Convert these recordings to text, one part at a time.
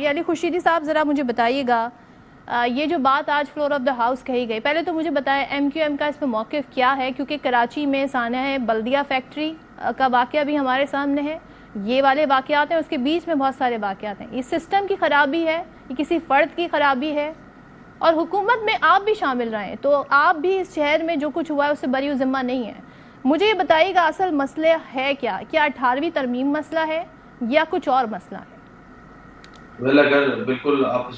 जी अली खुर्शीदी साहब, ज़रा मुझे बताइएगा ये जो बात आज फ्लोर ऑफ द हाउस कही गई, पहले तो मुझे बताएं MQM का इस पर मौक़िफ़ क्या है, क्योंकि कराची में सानह बल्दिया फैक्ट्री का वाक़या भी हमारे सामने है, ये वाले वाक़यात हैं, उसके बीच में बहुत सारे वाक़यात हैं। ये सिस्टम की ख़राबी है, ये किसी फ़र्द की ख़राबी है, और हुकूमत में आप भी शामिल रहें तो आप भी इस शहर में जो कुछ हुआ है उससे बरी ज़िम्मा नहीं है। मुझे ये बताइएगा असल मसला है क्या 18वीं तरमीम मसला है या कुछ और मसला है? अगर बिल्कुल आप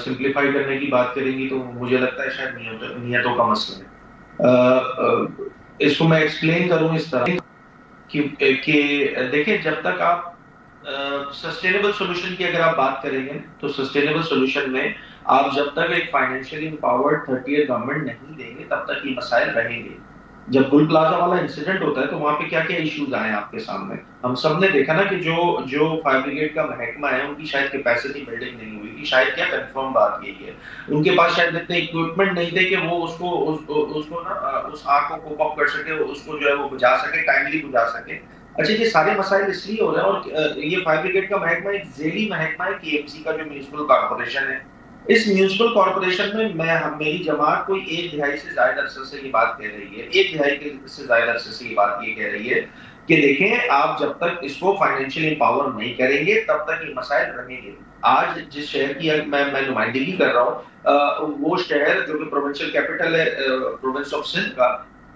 सिंप्लीफाई करने की बात करेंगी तो मुझे लगता है शायद नियतों का मसला है। इसको मैं एक्सप्लेन करूं इस तरह कि देखिए, जब तक आप सस्टेनेबल सोल्यूशन की अगर आप बात करेंगे तो सस्टेनेबल सोल्यूशन में आप जब तक एक फाइनेंशियली एम्पावर्ड 30th गवर्नमेंट नहीं देंगे तब तक ये मसाइल रहेंगे। जब बुल प्लाजा वाला इंसिडेंट होता है तो वहां पे क्या क्या इश्यूज आए आपके सामने, हम सब ने देखा ना कि जो फायर ब्रिगेड का महकमा है उनकी शायद कैपेसिटी बिल्डिंग नहीं हुई थी, शायद क्या कंफर्म बात यही है, उनके पास शायद इतने इक्विपमेंट नहीं थे कि वो उसको ना उस आग को कोप अप कर सके, उसको जो है वो बुझा सके, टाइमली बुझा सके। अच्छा, ये सारे मसाइल इसलिए हो रहे हैं, और ये फायर ब्रिगेड का महकमा एक झेली महकमा है KMC का, जो म्यूनिसिपल कॉर्पोरेशन है। इस म्यूनिसिपल कॉर्पोरेशन में मेरी जमात कोई एक दिहाई से ज्यादा अरसे से ये बात कह रही है, एक दिहाई से ज्यादा अरसे से ये बात ये कह रही है कि देखें, आप जब तक इसको फाइनेंशियली पावर नहीं करेंगे तब तक ये मसाइल रहेंगे। आज जिस शहर की मैं नुमाइंदगी कर रहा हूँ, वो शहर जो कि प्रोविंशियल कैपिटल है प्रोविंस ऑफ सिंध का,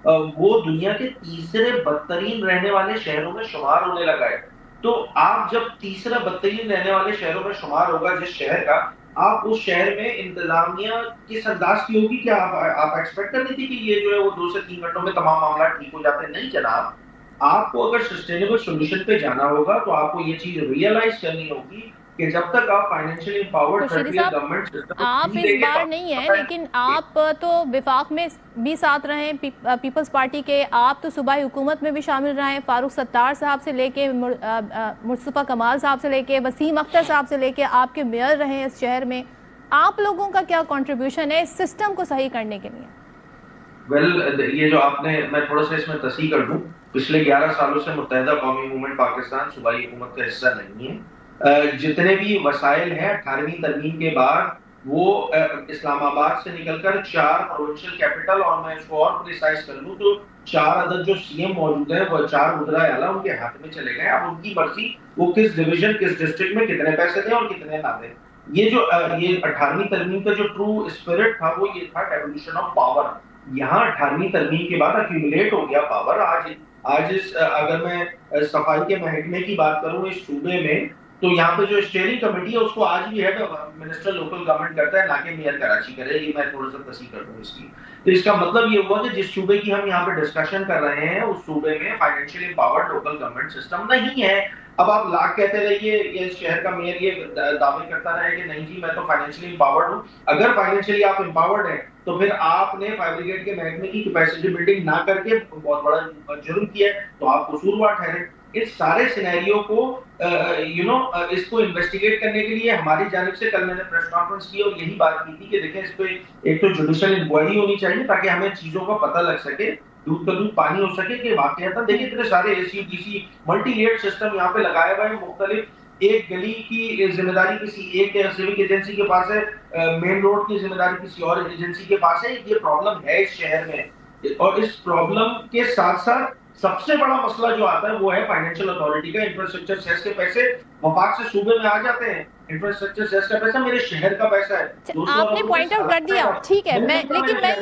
वो दुनिया के तीसरे बदतरीन रहने वाले शहरों में शुमार होने लगा है। तो आप जब तीसरा बदतरीन रहने वाले शहरों में शुमार होगा जिस शहर का, आप उस शहर में इंतजामिया किस अंदाज की होगी? क्या आप एक्सपेक्ट कर रही थी कि ये जो है वो 2 से 3 घंटों में तमाम मामला ठीक हो जाते हैं? नहीं जनाब, आपको अगर सस्टेनेबल सोल्यूशन पे जाना होगा तो आपको ये चीज रियलाइज करनी होगी कि जब तक आप फाइनेंशियली एम्पावर्ड खुर्शीदी 30th साहब, गवर्नमेंट सिस्टम आप नहीं इस देंगे बार नहीं है, तो लेकिन आप तो विफाक में भी साथ रहे, पीपल्स पार्टी के, आप तो सूबाई हुकूमत में भी शामिल रहे, फारूक सत्तार साहब से लेके मुस्तफ़ा कमाल साहब से लेके वसीम अख्तर साहब से लेके आपके मेयर रहे इस शहर में। आप लोगों का क्या कंट्रीब्यूशन है इस सिस्टम को सही करने के लिए? ये जो आपने, मैं थोड़ा सा इसमें तस्हीह कर दूं, पिछले 11 सालों से मुत्तहिदा कौमी मूवमेंट पाकिस्तान सूबाई हुकूमत का हिस्सा नहीं है। जितने भी वसाइल हैं 18वीं तरमीम के बाद वो इस्लामाबाद से निकलकर 4 प्रोविंशियल कैपिटल, और मैं इसको और प्रिसाइज कर लूं तो 4 अदद जो CM मौजूद है वो 4 वज़राए आला उनके हाथ में चले गए। अब उनकी मर्जी वो किस डिवीजन किस डिस्ट्रिक्ट में कितने पैसे दें और कितने ना दें। ये 18वीं तरमीम का जो ट्रू स्पिरिट था वो ये था, डेवोल्यूशन ऑफ पावर। यहाँ 18वीं तरमीम के बाद अक्यूमुलेट हो गया पावर। आज अगर मैं सफाई के महकमे की बात करूं इस सूबे में, तो यहाँ पे जो स्टीयरिंग कमेटी है उसको आज भी हेड मिनिस्टर लोकल गवर्नमेंट करता है, ना कि मेयर कराची करे। ये मैं थोड़ा सा तस्हीह कर दूं इसकी। तो इसका मतलब ये हुआ कि जिस सूबे की हम यहाँ पे डिस्कशन कर रहे हैं उस सूबे में financially empowered local government system नहीं है। अब आप लाख कहते रहिए, ये शहर का मेयर ये दावे करता रहे कि नहीं जी मैं तो फाइनेंशियली एम्पावर्ड हूँ। अगर फाइनेंशियली आप एम्पावर्ड हैं तो फिर आपने फायर ब्रिगेड के महकमे की कैपेसिटी बिल्डिंग ना करके बहुत बड़ा जुर्म किया है, तो आप कसूरवार ठहरे। इस सारे सिनेरियो को इसको इन्वेस्टिगेट करने के लिए हमारी जानिब से कल मैंने प्रेस कॉन्फ्रेंस की और यही बात की थी कि देखें, इस पे एक तो जुडिशियल इंक्वायरी होनी चाहिए ताकि हमें चीजों का पता लग सके, दूध का दूध पानी हो सके कि वाकई देखिए इतने सारे ACUDC मल्टी लेयर सिस्टम यहाँ पे लगाया हुआ है। मुख्तलिफ एक गली की जिम्मेदारी किसी एक सिविक एजेंसी के पास है, मेन रोड की जिम्मेदारी किसी और एजेंसी के पास है। ये प्रॉब्लम है इस शहर में, और इस प्रॉब्लम के साथ साथ सबसे बड़ा मसला जो आता है वो है फाइनेंशियल अथॉरिटी का। इंफ्रास्ट्रक्चर सेस के पैसे वफाक से सूबे में आ जाते हैं, इंफ्रास्ट्रक्चर सेस का पैसा मेरे शहर का पैसा है। आपने पॉइंट आउट कर दिया, ठीक है, लेकिन मैं